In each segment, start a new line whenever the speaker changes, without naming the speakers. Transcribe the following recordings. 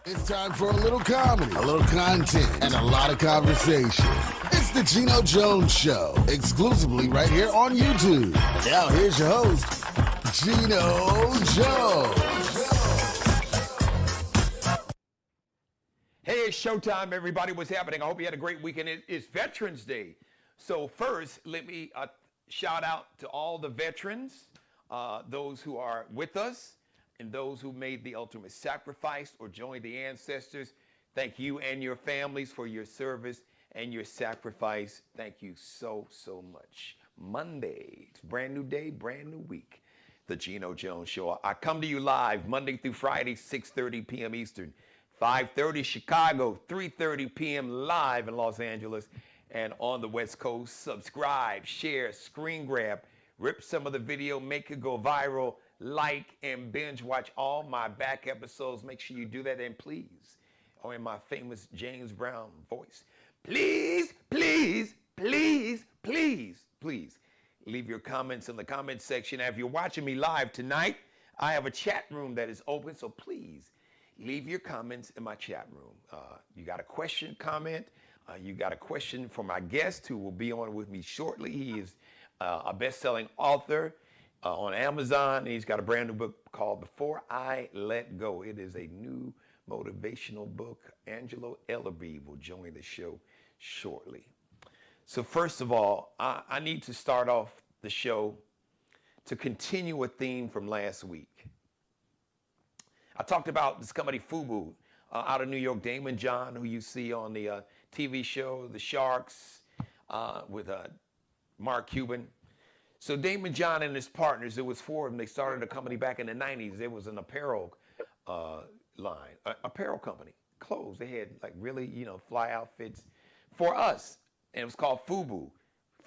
It's time for a little comedy, a little content, and a lot of conversation. It's the Geno Jones Show, exclusively right here on YouTube. Now here's your host, Geno Jones.
Hey, it's showtime, everybody. What's happening? I hope you had a great weekend. It's Veterans Day. So first, let me shout out to all the veterans, those who are with us, and those who made the ultimate sacrifice or joined the ancestors. Thank you and your families for your service and your sacrifice. Thank you so, so much. Monday, it's a brand new day, brand new week. The Geno Jones Show. I come to you live Monday through Friday, 6:30 p.m. Eastern, 5:30 Chicago, 3:30 p.m. live in Los Angeles and on the West Coast. Subscribe, share, screen grab, rip some of the video, make it go viral, like and binge watch all my back episodes. Make sure you do that, and please, or in my famous James Brown voice, please, please, please, please, please leave your comments in the comment section. Now, if you're watching me live tonight, I have a chat room that is open, so please leave your comments in my chat room. You got a question, comment. You got a question for my guest who will be on with me shortly. He is a best-selling author on Amazon, and he's got a brand new book called Before I Let Go. It is a new motivational book. Angelo Ellerbee will join the show shortly. So first of all, I need to start off the show to continue a theme from last week. I talked about this company FUBU out of New York, Damon John, who you see on the TV show The Sharks with Mark Cuban. So Damon John and his partners, it was four of them. They started a company back in the 90s. It was an apparel line, apparel company, clothes. They had like really, fly outfits for us. And it was called FUBU.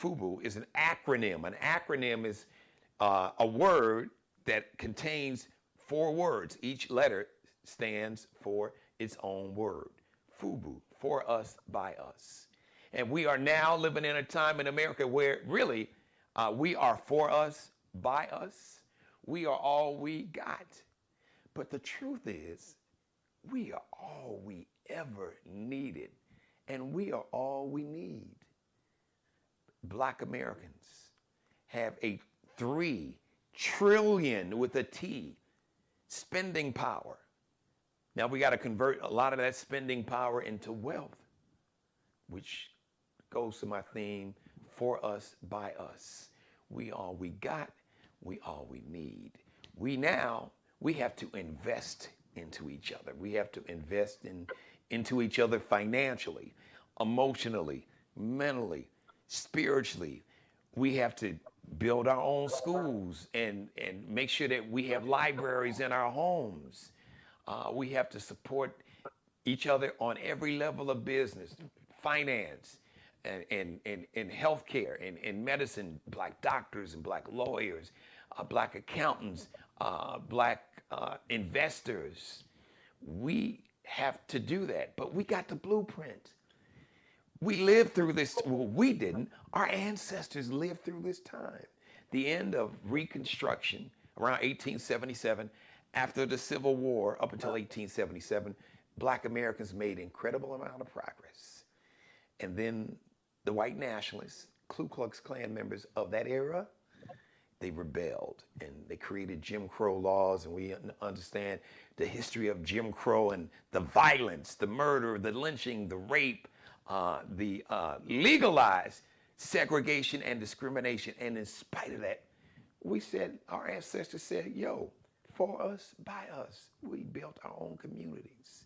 FUBU is an acronym. An acronym is a word that contains four words. Each letter stands for its own word. FUBU, for us, by us. And we are now living in a time in America where really we are for us, by us. We are all we got. But the truth is, we are all we ever needed. And we are all we need. Black Americans have a 3 trillion with a T spending power. Now we got to convert a lot of that spending power into wealth, which goes to my theme, for us, by us. We all we got, we all we need. We have to invest into each other. We have to invest into each other financially, emotionally, mentally, spiritually. We have to build our own schools and make sure that we have libraries in our homes. We have to support each other on every level of business, finance, and healthcare, and medicine, black doctors and black lawyers, black accountants, black investors. We have to do that, but we got the blueprint. We lived through this. Well, we didn't. Our ancestors lived through this time. The end of Reconstruction around 1877, after the Civil War up until 1877, black Americans made incredible amount of progress. And then the white nationalists, Ku Klux Klan members of that era, they rebelled and they created Jim Crow laws, and we understand the history of Jim Crow and the violence, the murder, the lynching, the rape, the legalized segregation and discrimination. And in spite of that, our ancestors said, for us, by us. We built our own communities.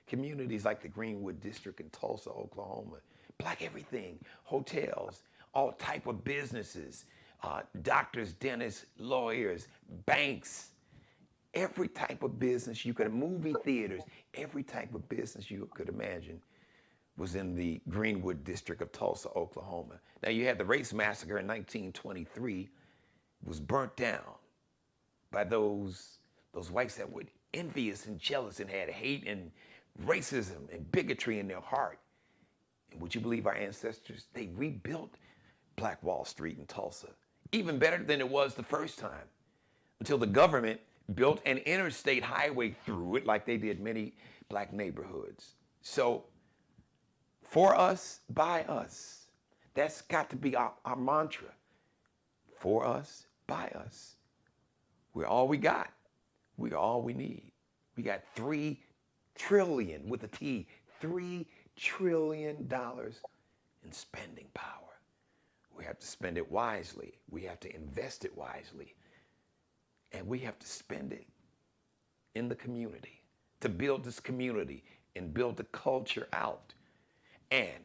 Communities like the Greenwood District in Tulsa, Oklahoma. Black everything, hotels, all type of businesses, doctors, dentists, lawyers, banks, every type of business you could, movie theaters, every type of business you could imagine was in the Greenwood District of Tulsa, Oklahoma. Now you had the race massacre in 1923, was burnt down by those whites that were envious and jealous and had hate and racism and bigotry in their heart. And would you believe our ancestors, they rebuilt Black Wall Street in Tulsa, even better than it was the first time, until the government built an interstate highway through it like they did many black neighborhoods. So for us, by us. That's got to be our mantra. For us, by us. We're all we got. We're all we need. We got 3 trillion with a T, $3 trillion in spending power. We have to spend it wisely. We have to invest it wisely. And we have to spend it in the community to build this community and build the culture out. And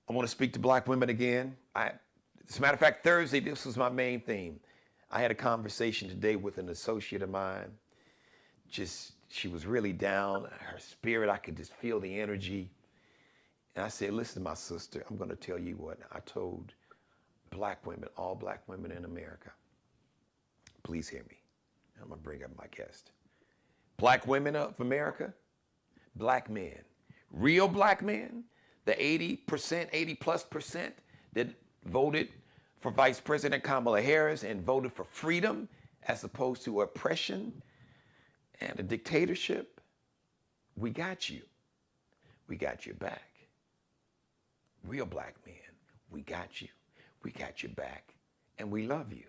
I want to speak to black women again. As a matter of fact, Thursday, this was my main theme. I had a conversation today with an associate of mine. She was really down. Her spirit, I could just feel the energy. And I said, listen, my sister, I'm going to tell you what I told black women, all black women in America. Please hear me. I'm going to bring up my guest. Black women of America, black men, real black men, the 80%, 80+% that voted for Vice President Kamala Harris and voted for freedom as opposed to oppression and a dictatorship. We got you. We got your back. Real black men, we got you. We got your back, and we love you.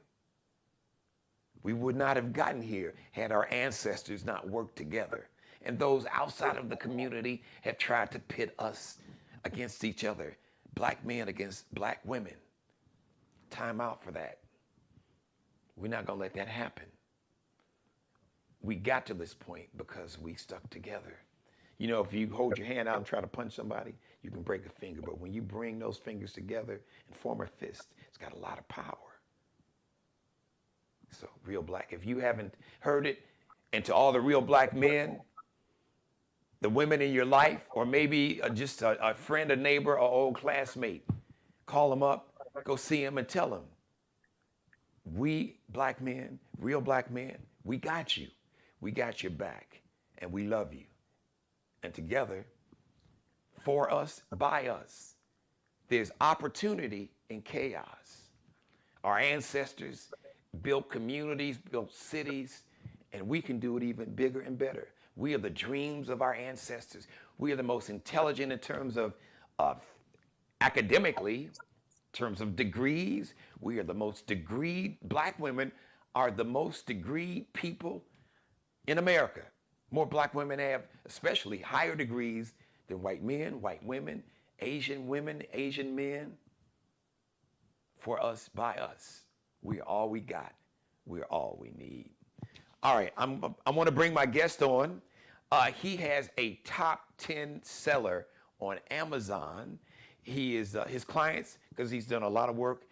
We would not have gotten here had our ancestors not worked together. And those outside of the community have tried to pit us against each other, black men against black women. Time out for that. We're not going to let that happen. We got to this point because we stuck together. You know, if you hold your hand out and try to punch somebody, you can break a finger. But when you bring those fingers together and form a fist, it's got a lot of power. So, real black, if you haven't heard it, and to all the real black men, the women in your life, or maybe just a friend, a neighbor, or old classmate, call them up, go see them and tell them, we black men, real black men, we got you. We got your back, and we love you. And together, for us, by us, there's opportunity in chaos. Our ancestors built communities, built cities, and we can do it even bigger and better. We are the dreams of our ancestors. We are the most intelligent in terms of academically, in terms of degrees. We are the most degreed. Black women are the most degreed people in America. More black women have especially higher degrees than white men, white women, Asian men. For us, by us. We are all we got. We're all we need. All right, I want to bring my guest on. He has a top 10 seller on Amazon. He is his clients, because he's done a lot of work,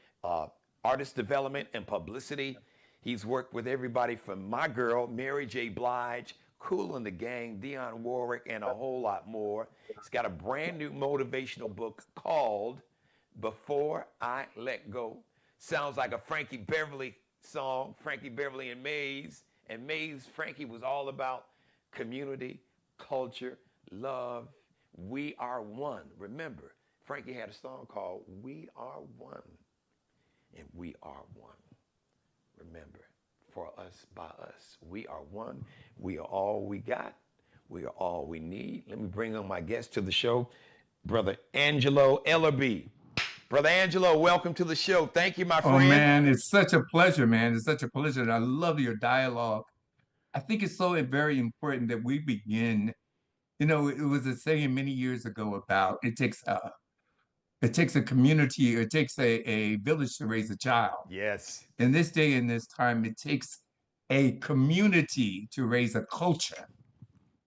artist development and publicity. He's worked with everybody from my girl, Mary J. Blige, Kool and the Gang, Dionne Warwick, and a whole lot more. He's got a brand new motivational book called Before I Let Go. Sounds like a Frankie Beverly song, Frankie Beverly and Maze. And Maze, Frankie was all about community, culture, love. We are one. Remember, Frankie had a song called We Are One. And we are one. Remember, for us, by us. We are one. We are all we got. We are all we need. Let me bring on my guest to the show, Brother Angelo Ellerbee. Brother Angelo, welcome to the show. Thank you, my friend.
Oh, man, it's such a pleasure, man. It's such a pleasure. And I love your dialogue. I think it's so very important that we begin. You know, it was a saying many years ago about it takes a community, it takes a village to raise a child.
Yes.
In this day and this time, it takes a community to raise a culture.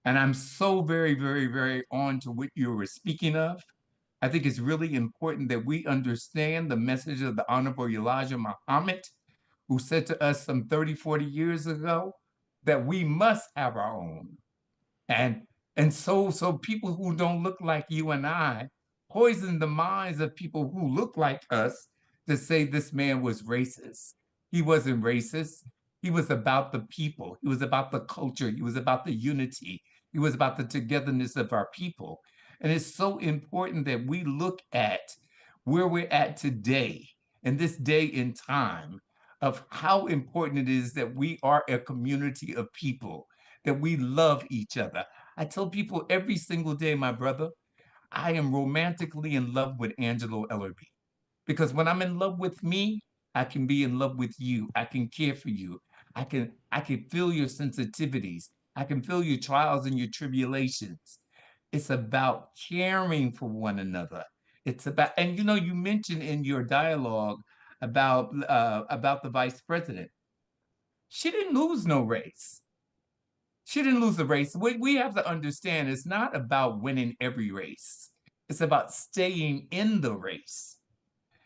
And I'm so very, very, very on to what you were speaking of. I think it's really important that we understand the message of the Honorable Elijah Muhammad, who said to us some 30, 40 years ago that we must have our own. And so people who don't look like you and I poison the minds of people who look like us to say this man was racist. He wasn't racist. He was about the people. He was about the culture. He was about the unity. He was about the togetherness of our people. And it's so important that we look at where we're at today, in this day in time, of how important it is that we are a community of people, that we love each other. I tell people every single day, my brother, I am romantically in love with Angelo Ellerbee. Because when I'm in love with me, I can be in love with you. I can care for you. I can feel your sensitivities. I can feel your trials and your tribulations. It's about caring for one another. It's about, and you mentioned in your dialogue about the vice president. She didn't lose no race. She didn't lose the race. We have to understand it's not about winning every race. It's about staying in the race.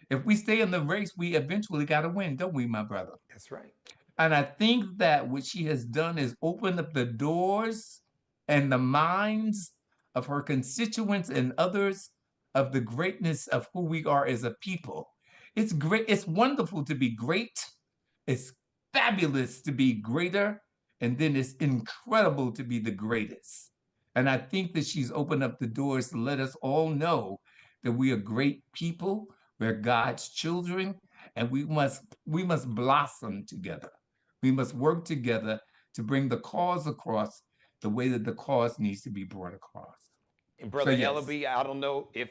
If we stay in the race, we eventually got to win, don't we, my brother?
That's right.
And I think that what she has done is open up the doors and the minds of her constituents and others of the greatness of who we are as a people. It's great. It's wonderful to be great. It's fabulous to be greater. And then it's incredible to be the greatest. And I think that she's opened up the doors to let us all know that we are great people. We're God's children, and we must blossom together. We must work together to bring the cause across the way that the cause needs to be brought across.
And
So
Brother
yes.
Ellerbee, I don't know if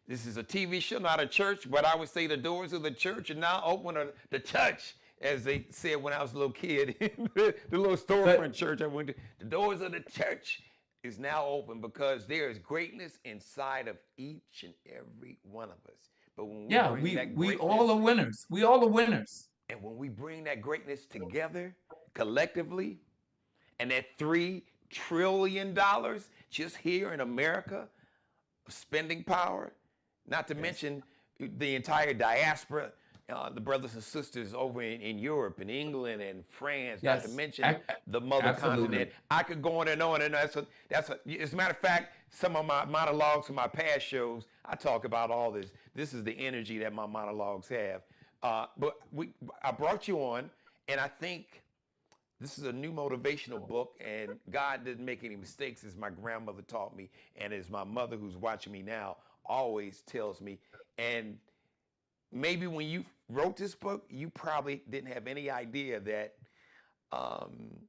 this is a TV show, not a church, but I would say the doors of the church are now open, or the church, as they said when I was a little kid, the little storefront church I went to. The doors of the church is now open because there is greatness inside of each and every one of us. But when we
Yeah,
bring that
we
greatness,
all are winners. We all are winners.
and when we bring that greatness together collectively, and that $3 trillion just here in America, spending power, not to
Yes.
mention the entire diaspora, the brothers and sisters over in Europe and England and France, not to
Yes.
mention the mother continent.
Absolutely.
I could go on and on, and as a matter of fact, some of my monologues from my past shows, I talk about all this. This is the energy that my monologues have. I brought you on, and I think this is a new motivational book, and God didn't make any mistakes, as my grandmother taught me, and as my mother, who's watching me now, always tells me. And maybe when you wrote this book, you probably didn't have any idea that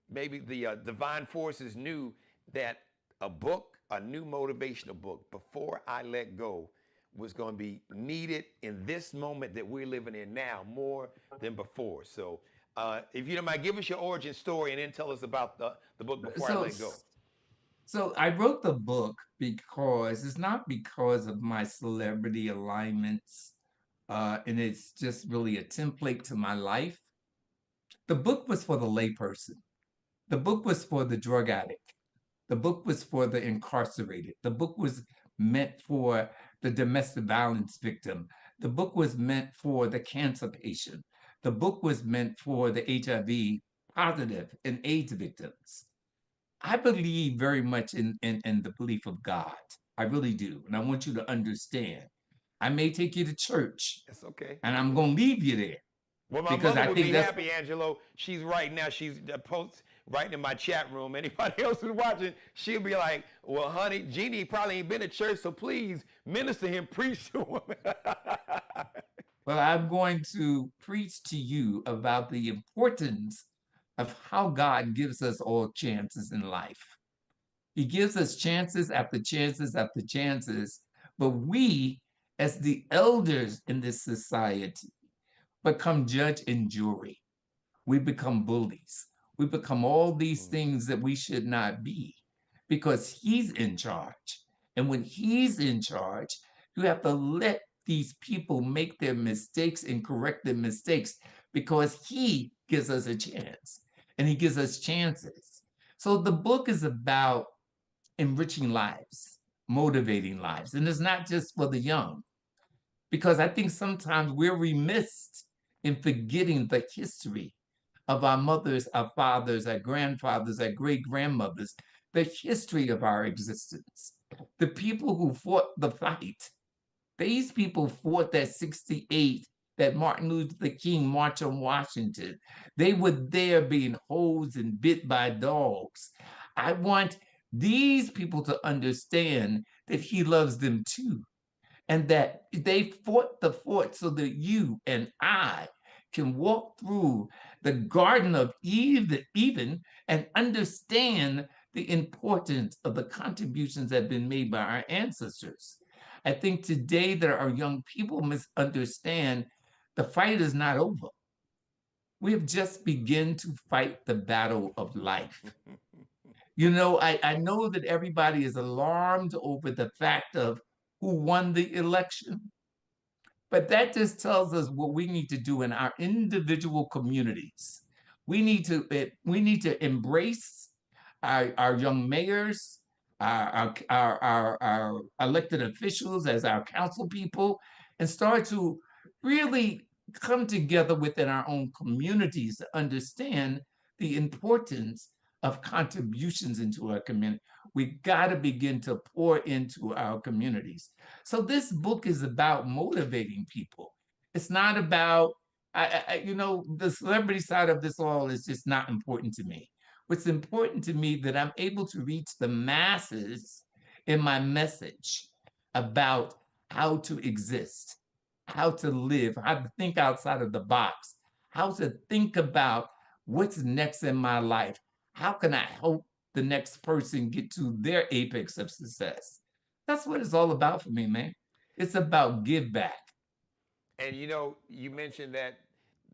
maybe the divine forces knew that a new motivational book, Before I Let Go, was going to be needed in this moment that we're living in now more than before. So if you don't mind, give us your origin story and then tell us about the book Before I
So
Let Go.
so I wrote the book because it's not because of my celebrity alignments, and it's just really a template to my life. The book was for the layperson. The book was for the drug addict. The book was for the incarcerated. The book was meant for the domestic violence victim. The book was meant for the cancer patient. The book was meant for the HIV positive and AIDS victims. I believe very much in the belief of God. I really do. And I want you to understand. I may take you to church
That's okay.
and I'm going to leave you there
Well, my
because
mother
I
would
think
be
that's,
happy, Angelo. She's right now. She's posts right in my chat room. Anybody else who's watching, she'll be like, "Well, honey, Jeannie probably ain't been to church, so please minister him, preach to him."
well, I'm going to preach to you about the importance of how God gives us all chances in life. He gives us chances after chances after chances, but we, as the elders in this society, become judge and jury. We become bullies. We become all these things that we should not be because he's in charge. And when he's in charge, you have to let these people make their mistakes and correct their mistakes because he gives us a chance and he gives us chances. So the book is about enriching lives, motivating lives. And it's not just for the young, because I think sometimes we're remiss in forgetting the history of our mothers, our fathers, our grandfathers, our great grandmothers, the history of our existence, the people who fought the fight. These people fought that 68, that Martin Luther King March on Washington. They were there being hosed and bit by dogs. I want these people to understand that he loves them too, and that they fought the fort so that you and I can walk through the Garden of Eden, and understand the importance of the contributions that have been made by our ancestors. I think today that our young people misunderstand the fight is not over. We have just begun to fight the battle of life. I know that everybody is alarmed over the fact of who won the election, but that just tells us what we need to do in our individual communities. We need to embrace our young mayors, our elected officials as our council people, and start to really come together within our own communities to understand the importance of contributions into our community. We got to begin to pour into our communities. So this book is about motivating people. It's not about, the celebrity side of this all is just not important to me. What's important to me that I'm able to reach the masses in my message about how to exist, how to live, how to think outside of the box, how to think about what's next in my life. How can I help the next person get to their apex of success? That's what it's all about for me, man. It's about give back.
And you mentioned that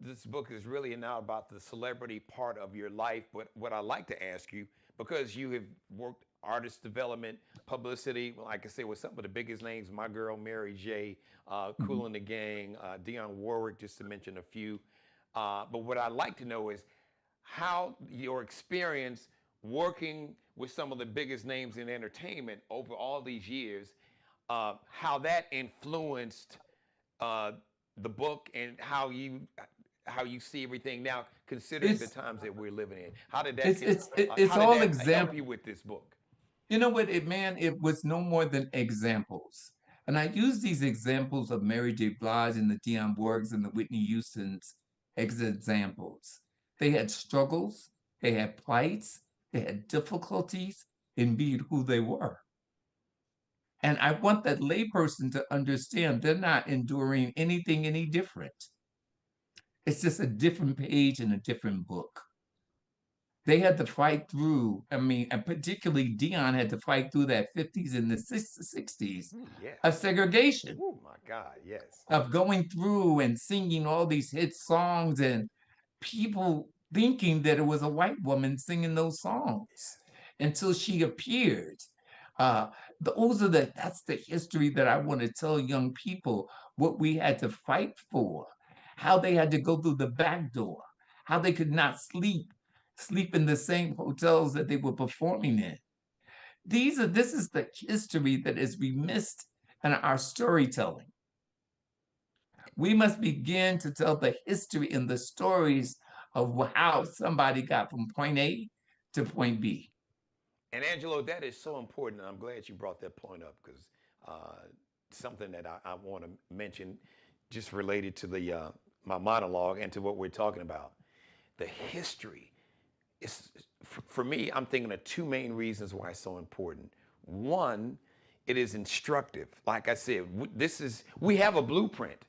this book is really not about the celebrity part of your life, but what I like to ask you, because you have worked artist development, publicity, like I say, with some of the biggest names, my girl Mary J,
Mhm.
Kool and the Gang, Dionne Warwick, just to mention a few. But what I'd like to know is how your experience working with some of the biggest names in entertainment over all these years, how that influenced uh, the book and how you see everything now, considering the
It's
times that we're living in. How did that
it's
can,
it's it-
how
it's
did
all
that help
example.
you with this book?
You know what, man, it was no more than examples. And I use these examples of Mary J. Blige and the Dionne Warwicks and the Whitney Houstons as examples. They had struggles, they had plights, they had difficulties in being who they were. And I want that layperson to understand they're not enduring anything any different. It's just a different page in a different book. They had to fight through, I mean, and particularly Dion had to fight through that 50s and the 60s
Ooh, yes.
of segregation,
Oh my God, yes.
of going through and singing all these hit songs and people thinking that it was a white woman singing those songs until she appeared. Uh, that's the history that I want to tell young people what we had to fight for, how they had to go through the back door, how they could not sleep in the same hotels that they were performing in. This is the history that is remissed in our storytelling. We must begin to tell the history and the stories of how somebody got from point A to point B.
And Angelo, that is so important. I'm glad you brought that point up because uh, something that I want to mention, just related to the my monologue and to what we're talking about, the history. It's for me. I'm thinking of two main reasons why it's so important. One, it is instructive. Like I said, we have a blueprint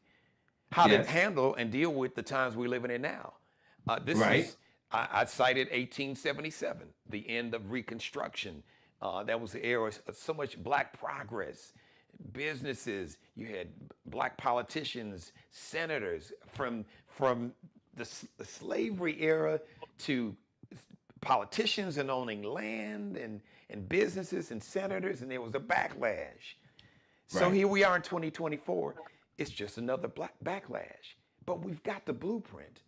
how to
Yes.
handle and deal with the times we're living in now. This
Right?
is, I cited 1877, the end of Reconstruction. That was the era of so much black progress, businesses. You had black politicians, senators from the slavery era to politicians and owning land and businesses and senators, and there was a backlash. So
Right.
here we are in 2024. It's just another black backlash. But we've got the blueprint.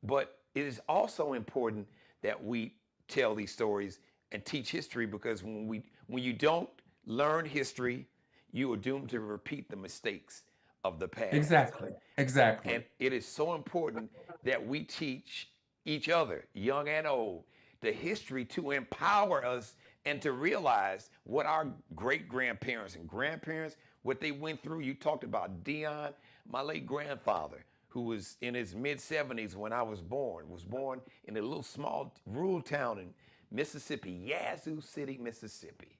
But it is also important that we tell these stories and teach history, because when you don't learn history, you are doomed to repeat the mistakes of the past.
Exactly. Exactly.
And it is so important that we teach each other, young and old, the history to empower us and to realize what our great grandparents and grandparents, what they went through. You talked about Dion, my late grandfather, who was in his mid 70s when I was born in a little small rural town in Mississippi, Yazoo City, Mississippi,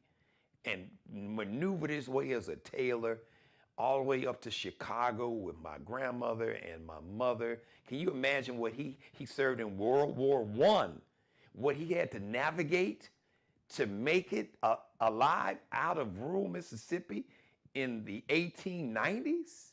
and maneuvered his way as a tailor, all the way up to Chicago with my grandmother and my mother. Can you imagine what he served in World War One? What he had to navigate to make it alive out of rural Mississippi in the 1890s?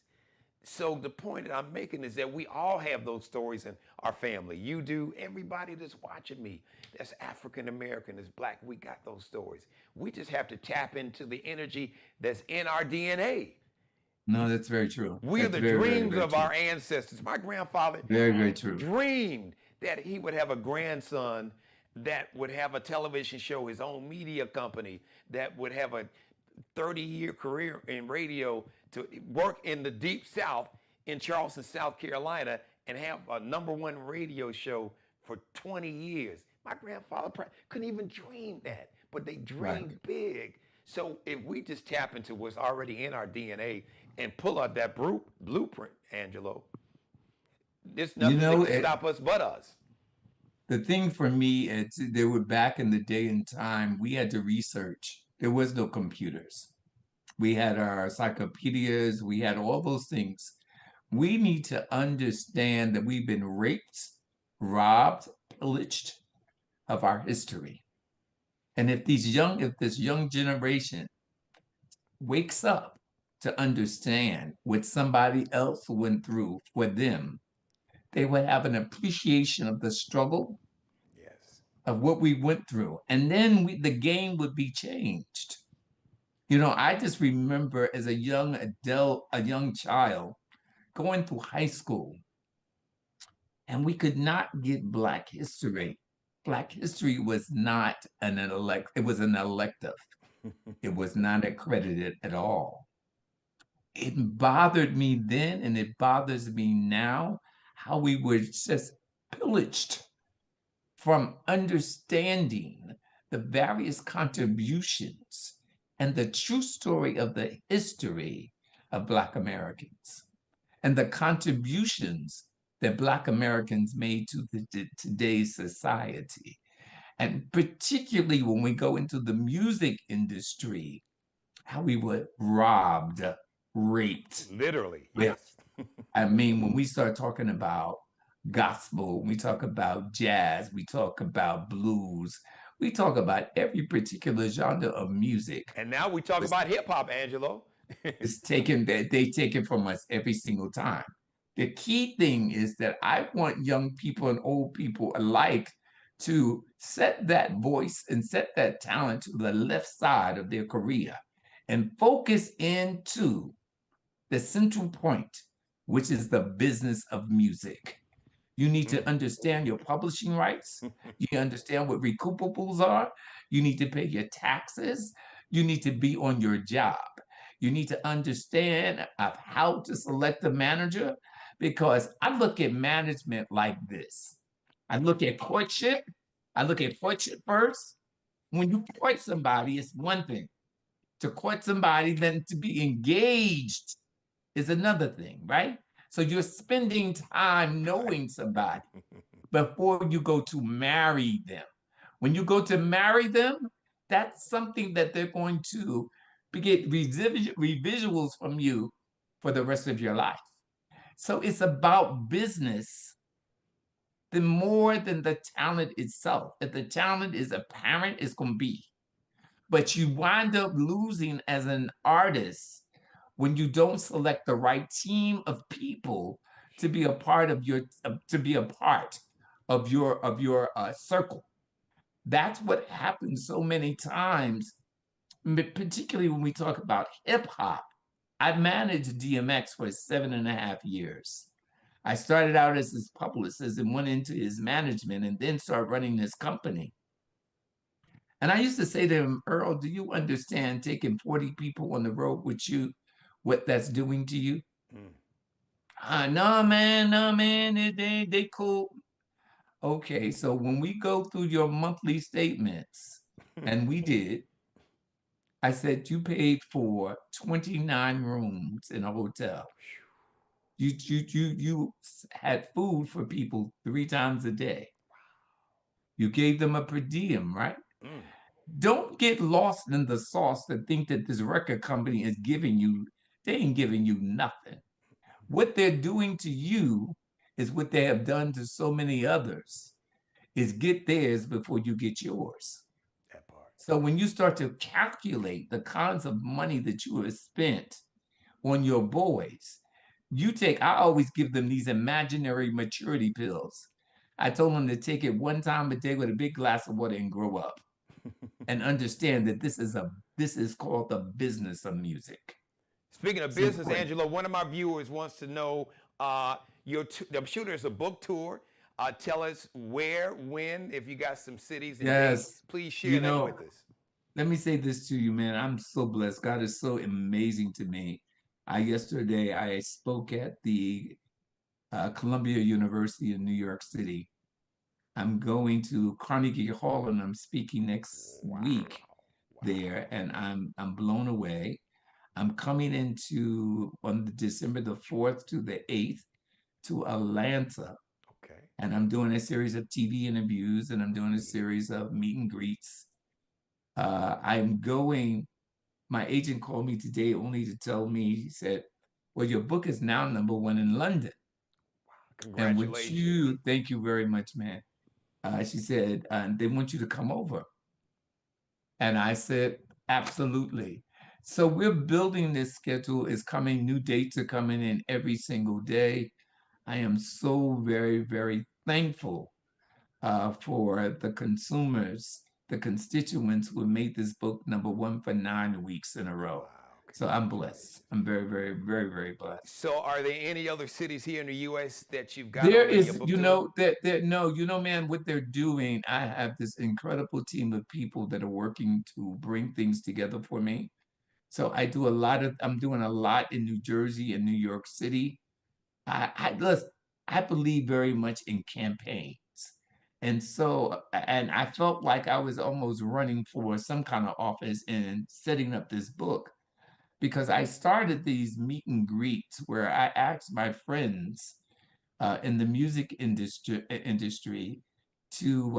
So the point that I'm making is that we all have those stories in our family. You do, everybody that's watching me, that's African American, that's black, we got those stories. We just have to tap into the energy that's in our DNA.
No, that's very true.
We are
That's
the
very, very,
dreams
very
of
true.
our ancestors. My grandfather
Very, very true.
dreamed that he would have a grandson that would have a television show, his own media company, that would have a 30-year career in radio, to work in the deep South in Charleston, South Carolina, and have a #1 radio show for 20 years. My grandfather couldn't even dream that, but they dreamed
Right.
big. So if we just tap into what's already in our DNA and pull out that blueprint, Angelo, there's
You
nothing that
know,
can stop us but us.
the thing for me, they were back in the day and time, we had to research. There was no computers. We had our encyclopedias, we had all those things. We need to understand that we've been raped, robbed, pillaged of our history. And if this young generation wakes up to understand what somebody else went through for them, they would have an appreciation of the struggle
Yes.
of what we went through. And then the game would be changed. You know, I just remember as a young adult, a young child, going through high school, and we could not get Black history. Black history was not it was an elective. It was not accredited at all. It bothered me then, and it bothers me now, how we were just pillaged from understanding the various contributions and the true story of the history of Black Americans and the contributions that Black Americans made to today's society. And particularly when we go into the music industry, how we were robbed, raped.
Literally,
With,
yes.
I mean, when we start talking about gospel, we talk about jazz, we talk about blues, we talk about every particular genre of music
And now we talk
was
about hip hop, Angelo.
is taken that they take it from us every single time. The key thing is that I want young people and old people alike to set that voice and set that talent to the left side of their career and focus into the central point, which is the business of music. You need to understand your publishing rights. You understand what recoupables are. You need to pay your taxes. You need to be on your job. You need to understand of how to select a manager, because I look at management like this. I look at courtship. I look at courtship first. When you court somebody, it's one thing. To court somebody, then to be engaged is another thing, right? So you're spending time knowing somebody before you go to marry them. When you go to marry them, that's something that they're going to get revisuals from you for the rest of your life. So it's about business the more than the talent itself. If the talent is apparent, it's going to be. But you wind up losing as an artist when you don't select the right team of people to be a part of your circle. That's what happens so many times, particularly when we talk about hip hop. I managed DMX for 7.5 years. I started out as his publicist and went into his management and then started running this company. And I used to say to him, Earl, do you understand taking 40 people on the road with you, what that's doing to you? No, man, they cool. Okay, so when we go through your monthly statements, and we did, I said, you paid for 29 rooms in a hotel. You had food for people 3 times a day. You gave them a per diem, right? Don't get lost in the sauce to think that this record company is giving you They ain't giving you nothing. What they're doing to you is what they have done to so many others, is get theirs before you get yours.
That part.
So when you start to calculate the kinds of money that you have spent on your boys, I always give them these imaginary maturity pills. I told them to take it one time a day with a big glass of water and grow up and understand that this is called the business of music.
Speaking of
It's
business,
important.
Angelo, one of my viewers wants to know I'm sure there's a book tour. Tell us where, when, if you got some cities and dates,
Yes,
please share
you
that
know,
with us.
let me say this to you, man. I'm so blessed. God is so amazing to me. Yesterday I spoke at the Columbia University in New York City. I'm going to Carnegie Hall and I'm speaking next
Wow.
week there,
Wow.
and I'm blown away. I'm coming into on December the 4th to the 8th to Atlanta,
Okay.
and I'm doing a series of TV interviews and I'm doing a
Yeah.
series of meet and greets. I'm going. My agent called me today only to tell me, he said, "Well, your book is now #1 in London, and would
Congratulations.
you? Thank you very much, man." She said, "They want you to come over." And I said, absolutely. So we're building this schedule. Is coming, new dates are coming in every single day. I am so very, very thankful for the consumers, the constituents who made this book #1 for 9 weeks in a row.
Wow.
So I'm blessed.
Congratulations.
I'm very, very, very, very blessed.
So, are there any other cities here in the U.S. that you've got
There
on your
is,
book tour?
no, man, what they're doing, I have this incredible team of people that are working to bring things together for me. So I'm doing a lot in New Jersey and New York City. Listen, I believe very much in campaigns. And so, and I felt like I was almost running for some kind of office and setting up this book because I started these meet and greets where I asked my friends in the music industry to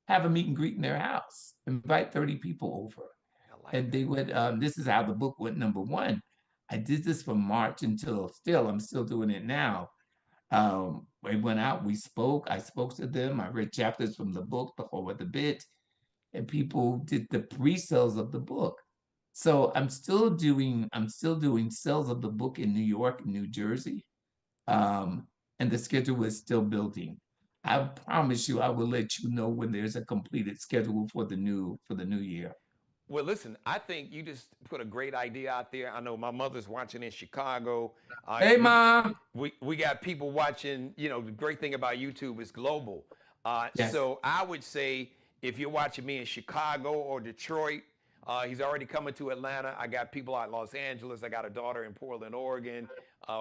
have a meet and greet in their house, invite 30 people over.
I like
And they
that.
would, this is how the book went #1. I did this from March until I'm still doing it now. We went out, we spoke, I spoke to them, I read chapters from the book, the whole of the bit, and people did the pre-sales of the book. So I'm still doing sales of the book in New York and New Jersey. Um, and the schedule is still building. I promise you, I will let you know when there's a completed schedule for the new year.
Well, listen, I think you just put a great idea out there. I know my mother's watching in Chicago.
Hey,
We
mom.
we got people watching. You know, the great thing about YouTube is global.
Yes.
So I would say if you're watching me in Chicago or Detroit, he's already coming to Atlanta. I got people out in Los Angeles. I got a daughter in Portland, Oregon.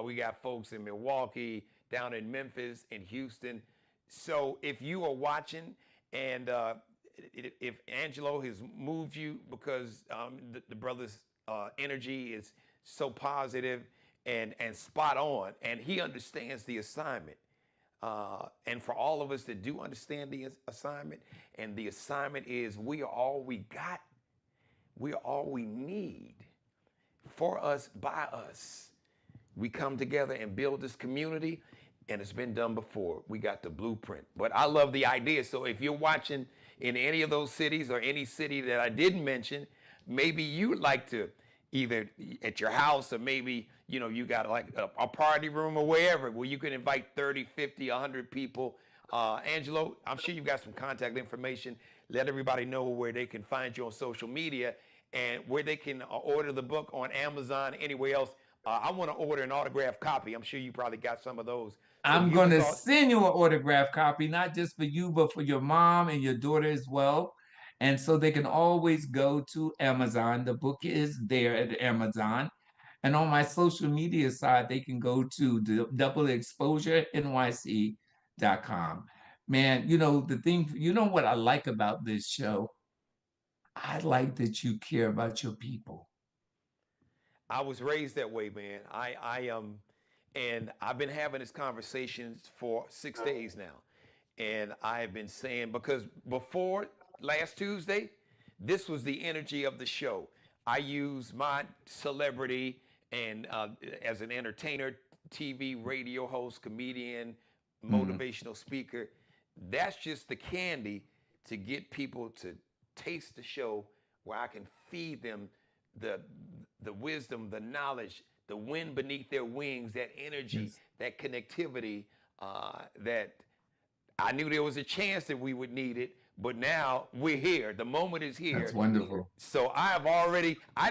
We got folks in Milwaukee, down in Memphis, in Houston. So if you are watching and if Angelo has moved you because the brother's energy is so positive and spot on, and he understands the assignment. And for all of us that do understand the assignment, and the assignment is we are all we got, we are all we need for us, by us. We come together and build this community, and it's been done before. We got the blueprint. But I love the idea. So if you're watching in any of those cities or any city that I didn't mention, maybe you would like to either at your house or maybe you got like a party room or wherever where you can invite 30, 50, 100 people. Angelo, I'm sure you've got some contact information. Let everybody know where they can find you on social media and where they can order the book on Amazon, anywhere else. I want to order an autographed copy. I'm sure you probably got some of those. So
I'm
give
going
us
to
all.
send you an autograph copy, not just for you, but for your mom and your daughter as well. And so they can always go to Amazon. The book is there at Amazon. And on my social media side, they can go to the doubleexposurenyc.com. Man, what I like about this show? I like that you care about your people.
I was raised that way, man. And I've been having this conversation for 6 days now, and I have been saying because before last Tuesday, this was the energy of the show. I use my celebrity and as an entertainer, TV, radio host, comedian,
Mm.
motivational speaker, that's just the candy to get people to taste the show where I can feed them the the wisdom, the knowledge, the wind beneath their wings, that energy,
Yes.
that connectivity that I knew there was a chance that we would need it, but now we're here. The moment is
That's
here.
wonderful.
So I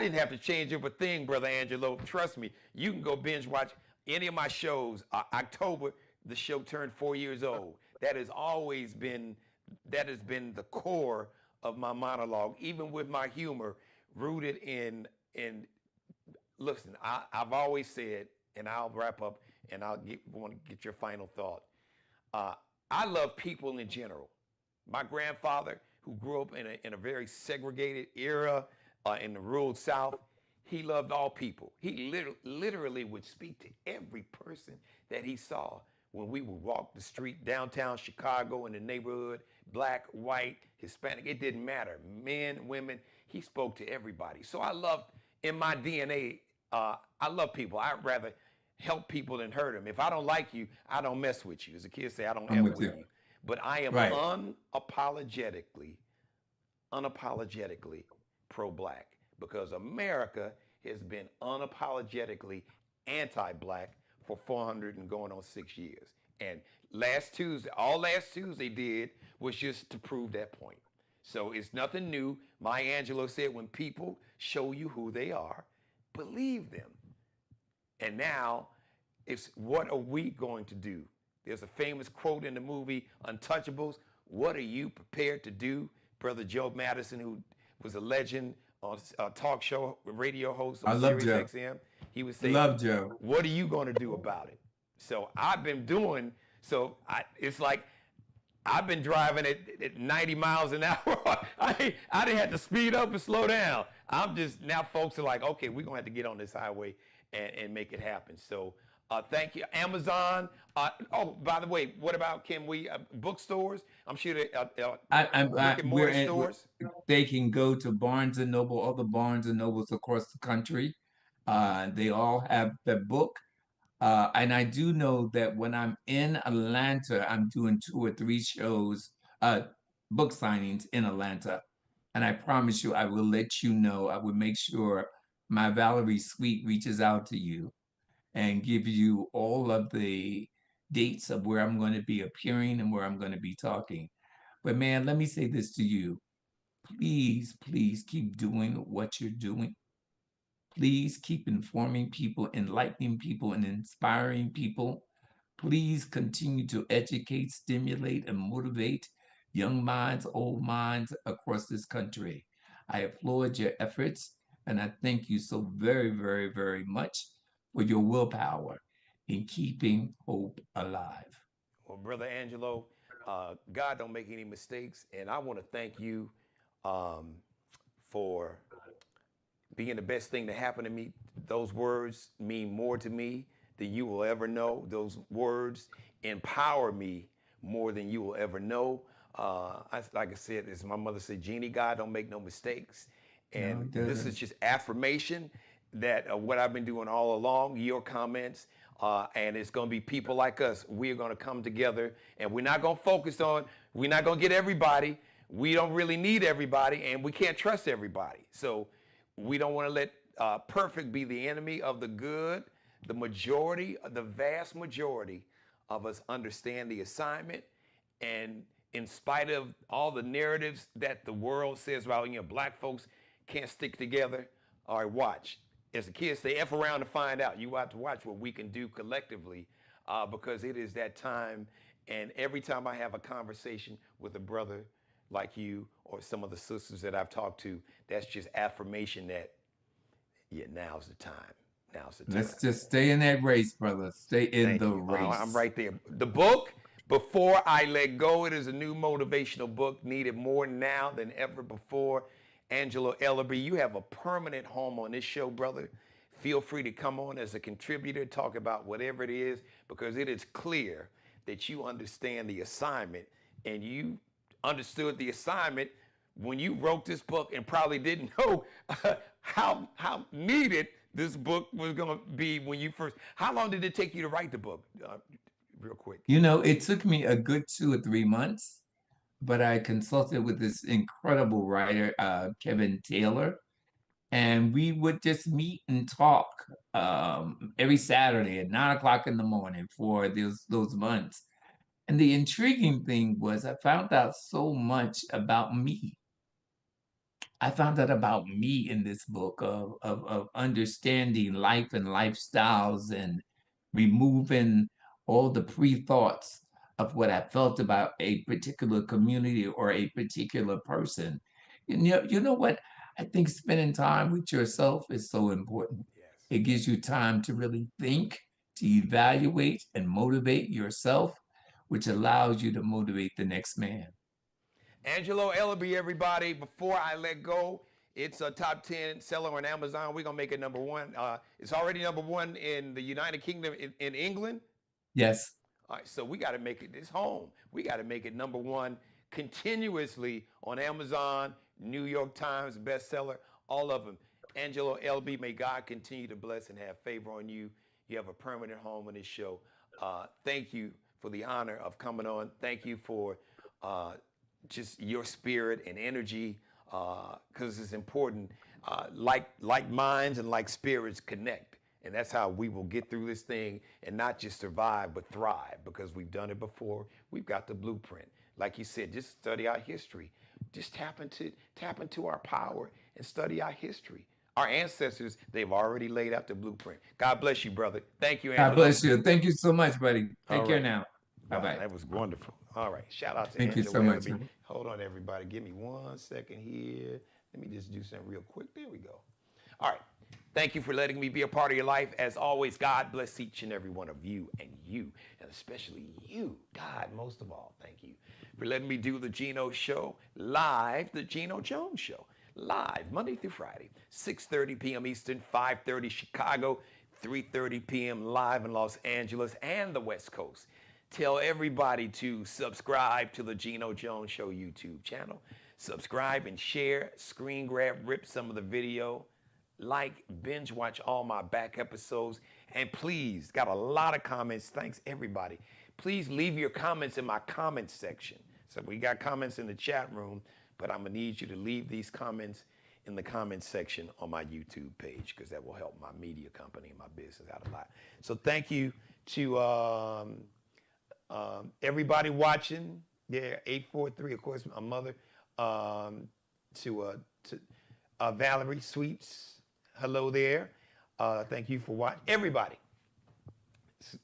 didn't have to change up a thing, Brother Angelo. Trust me, you can go binge watch any of my shows. October, the show turned 4 years old. That has been the core of my monologue, even with my humor, rooted in listen, I've always said, and I'll wrap up and want to get your final thought. Uh, I love people in general. My grandfather, who grew up in a very segregated era in the rural South, he loved all people. He literally would speak to every person that he saw when we would walk the street downtown Chicago in the neighborhood, black, white, Hispanic, it didn't matter. Men, women, he spoke to everybody. So I love, in my DNA, I love people. I'd rather help people than hurt them. If I don't like you, I don't mess with you. As the kids say, I don't
I'm
F
with
with
you.
you. But I am
Right.
unapologetically pro-black, because America has been unapologetically anti-black for 400 and going on 6 years. And all last Tuesday did was just to prove that point. So it's nothing new. Maya Angelou said, when people show you who they are, believe them. And now it's, what are we going to do? There's a famous quote in the movie Untouchables. What are you prepared to do? Brother Joe Madison, who was a legend on a talk show, radio host
I
on
love
Sirius
Joe.
XM, he would say,
Love Joe.
what are you going to do about it? So I've been doing, it's like I've been driving at 90 miles an hour. I didn't have to speed up and slow down. Now folks are like, okay, we're going to have to get on this highway and make it happen. So thank you. Amazon. By the way, what about, can we, bookstores? I'm sure that brick and mortar stores.
They can go to Barnes and Noble, all the Barnes and Nobles across the country. They all have the book. And I do know that when I'm in Atlanta, I'm doing 2 or 3 shows, book signings in Atlanta. And I promise you, I will let you know. I will make sure my Valerie Suite reaches out to you and give you all of the dates of where I'm going to be appearing and where I'm going to be talking. But man, let me say this to you. Please, please keep doing what you're doing. Please keep informing people, enlightening people, and inspiring people. Please continue to educate, stimulate, and motivate young minds, old minds across this country. I applaud your efforts, and I thank you so very, very, very much for your willpower in keeping hope alive.
Well, Brother Angelo, God don't make any mistakes, and I want to thank you um, for being the best thing to happen to me. Those words mean more to me than you will ever know. Those words empower me more than you will ever know. Like I said, as my mother said, Jeannie, God don't make no mistakes. And
No, it
this is
doesn't.
just affirmation that what I've been doing all along, your comments, and it's going to be people like us. We're going to come together, and we're not going to we're not going to get everybody. We don't really need everybody, and we can't trust everybody. So we don't want to let perfect be the enemy of the good. The vast majority of us understand the assignment, and in spite of all the narratives that the world says, well, black folks can't stick together. All right, watch. As the kids say, F around to find out. You have to watch what we can do collectively because it is that time. And every time I have a conversation with a brother like you or some of the sisters that I've talked to, that's just affirmation that, yeah, now's the time. Now's the time.
Let's just stay in that race, brother. Stay in
Thank
the
you.
race.
I'm right there. The book, Before I Let Go, it is a new motivational book needed more now than ever before. Angelo Ellerbee, you have a permanent home on this show, brother. Feel free to come on as a contributor, talk about whatever it is, because it is clear that you understand the assignment, and you understood the assignment when you wrote this book and probably didn't know how needed this book was going to be when you first. How long did it take you to write the book? Real quick.
It took me a good 2 or 3 months, but I consulted with this incredible writer, Kevin Taylor, and we would just meet and talk every Saturday at 9 o'clock in the morning for those months. And the intriguing thing was I found out so much about me. I found out about me in this book of understanding life and lifestyles and removing all the pre-thoughts of what I felt about a particular community or a particular person. You know what? I think spending time with yourself is so important.
Yes.
It gives you time to really think, to evaluate and motivate yourself, which allows you to motivate the next man.
Angelo Ellerbee, everybody. Before I let go, it's a top 10 seller on Amazon. We're going to make it #1. It's already #1 in the United Kingdom, in England.
Yes.
All right, so we got to make it this home. We got to make it #1 continuously on Amazon, New York Times bestseller, all of them. Angelo Ellerbee, may God continue to bless and have favor on you. You have a permanent home on this show. Thank you for the honor of coming on. Thank you for just your spirit and energy, because it's important. Like minds and like spirits connect. And that's how we will get through this thing and not just survive, but thrive, because we've done it before. We've got the blueprint. Like you said, just study our history. Just tap into our power and study our history. Our ancestors, they've already laid out the blueprint. God bless you, brother. Thank you, Angelo.
God bless you. Thank you so much, buddy. Take care now.
Wow,
Bye-bye.
that was wonderful. All right. Shout out to
Thank you
Angelo
so much.
Ellerbee. Hold on, everybody. Give me 1 second here. Let me just do something real quick. There we go. All right. Thank you for letting me be a part of your life. As always, God bless each and every one of you, and especially you. God, most of all, thank you for letting me do the Geno Show live, the Geno Jones Show, live Monday through Friday, 6:30 p.m. Eastern, 5:30 Chicago, 3:30 p.m. live in Los Angeles and the West Coast. Tell everybody to subscribe to the Geno Jones Show YouTube channel. Subscribe and share, screen grab, rip some of the video, like, binge watch all my back episodes, and please, got a lot of comments. Thanks, everybody. Please leave your comments in my comments section. So we got comments in the chat room, but I'm going to need you to leave these comments in the comments section on my YouTube page, because that will help my media company and my business out a lot. So thank you to everybody watching. Yeah, 843, of course, my mother, to Valerie Sweets. Hello there. Thank you for watching. Everybody.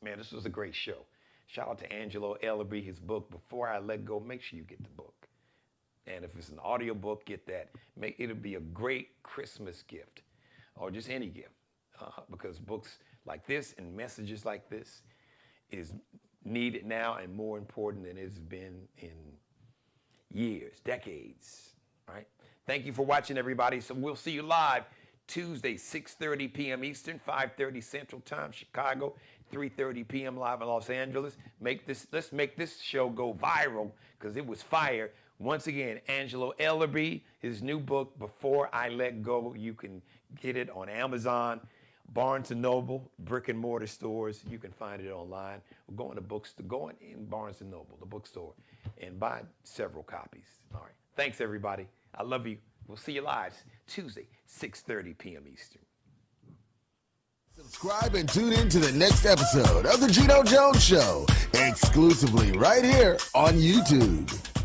Man, this was a great show. Shout out to Angelo Ellerbee, his book, Before I Let Go. Make sure you get the book. And if it's an audio book, get that. It'll be a great Christmas gift, or just any gift, because books like this and messages like this is needed now and more important than it's been in years, decades. All right. Thank you for watching, everybody. So we'll see you live Tuesday, 6:30 p.m. Eastern, 5:30 Central Time, Chicago, 3:30 p.m. live in Los Angeles. Let's make this show go viral, because it was fire. Once again, Angelo Ellerbee, his new book, Before I Let Go. You can get it on Amazon, Barnes & Noble, brick and mortar stores. You can find it online. Go in the bookstore, go in Barnes & Noble, the bookstore, and buy several copies. All right. Thanks, everybody. I love you. We'll see you live Tuesday, 6:30 p.m. Eastern.
Subscribe and tune in to the next episode of The Geno Jones Show, exclusively right here on YouTube.